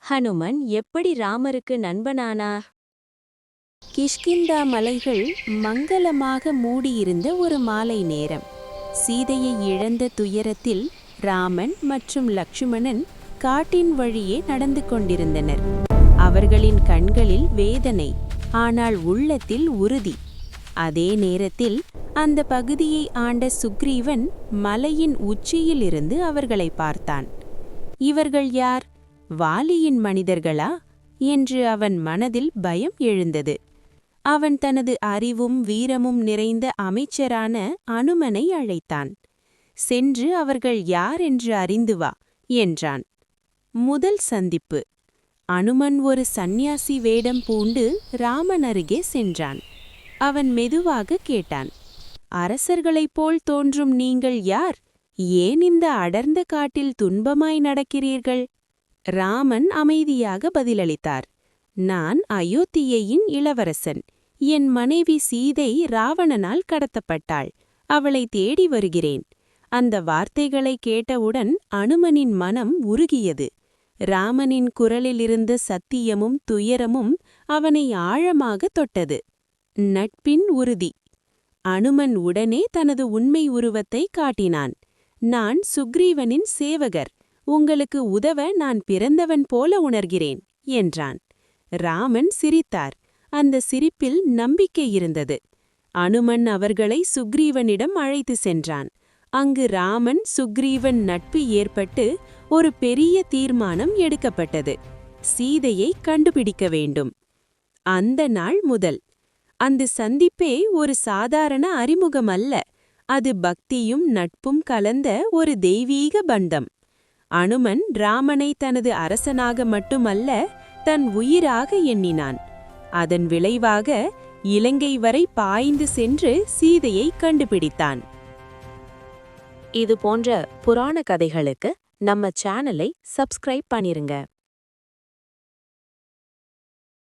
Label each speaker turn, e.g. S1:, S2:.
S1: ஹனுமன் எப்படி ராமருக்கு நண்பனானார்?
S2: கிஷ்கிந்தா மலைகள் மங்களமாக மூடியிருந்த ஒரு மாலை நேரம். சீதையை இழந்த துயரத்தில் ராமன் மற்றும் லக்ஷ்மணன் காட்டின் வழியே நடந்து கொண்டிருந்தனர். அவர்களின் கண்களில் வேதனை, ஆனால் உள்ளத்தில் உறுதி. அதே நேரத்தில் அந்த பகுதியை ஆண்ட சுக்ரீவன் மலையின் உச்சியிலிருந்து அவர்களை பார்த்தான். இவர்கள் யார்? வாலியின் மனிதர்களா என்று அவன் மனதில் பயம் எழுந்தது. அவன் தனது அறிவும் வீரமும் நிறைந்த அமைச்சரான அனுமனை அழைத்தான். சென்று அவர்கள் யார் என்று அறிந்து வா என்றான். முதல் சந்திப்பு. அனுமன் ஒரு சந்நியாசி வேடம் பூண்டு ராமன் அருகே சென்றான். அவன் மெதுவாக கேட்டான், அரசர்களைப் போல் தோன்றும் நீங்கள் யார்? ஏன் இந்த அடர்ந்த காட்டில் துன்பமாய் நடக்கிறீர்கள்? ராமன் அமைதியாக பதிலளித்தார், நான் அயோத்தியையின் இளவரசன். என் மனைவி சீதை ராவணனால் கடத்தப்பட்டாள். அவளை தேடி வருகிறேன். அந்த வார்த்தைகளை கேட்டவுடன் அனுமனின் மனம் உருகியது. ராமனின் குரலிலிருந்த சத்தியமும் துயரமும் அவனை ஆழமாக தொட்டது. நட்பின் உறுதி. அனுமன் உடனே தனது உண்மை உருவத்தை காட்டினான். நான் சுக்ரீவனின் சேவகர். உங்களுக்கு உதவ நான் பிறந்தவன் போல உணர்கிறேன் என்றான். ராமன் சிரித்தார். அந்த சிரிப்பில் நம்பிக்கை இருந்தது. அனுமன் அவர்களை சுக்ரீவனிடம் அழைத்து சென்றான். அங்கு ராமன் சுக்ரீவன் நட்பு ஏற்பட்டு ஒரு பெரிய தீர்மானம் எடுக்கப்பட்டது. சீதையை கண்டுபிடிக்க வேண்டும். அந்த நாள் முதல் அந்த சந்திப்பே ஒரு சாதாரண அறிமுகம் அல்ல. அது பக்தியும் நட்பும் கலந்த ஒரு தெய்வீக பந்தம். அனுமன் ராமனை தனது அரசனாக மட்டுமல்ல, தன் உயிராக எண்ணினான். அதன் விளைவாக இலங்கை வரை பாய்ந்து சென்று சீதையை கண்டுபிடித்தான்.
S1: இது போன்ற புராண கதைகளுக்கு நம்ம சேனலை சப்ஸ்கிரைப் பண்ணிருங்க.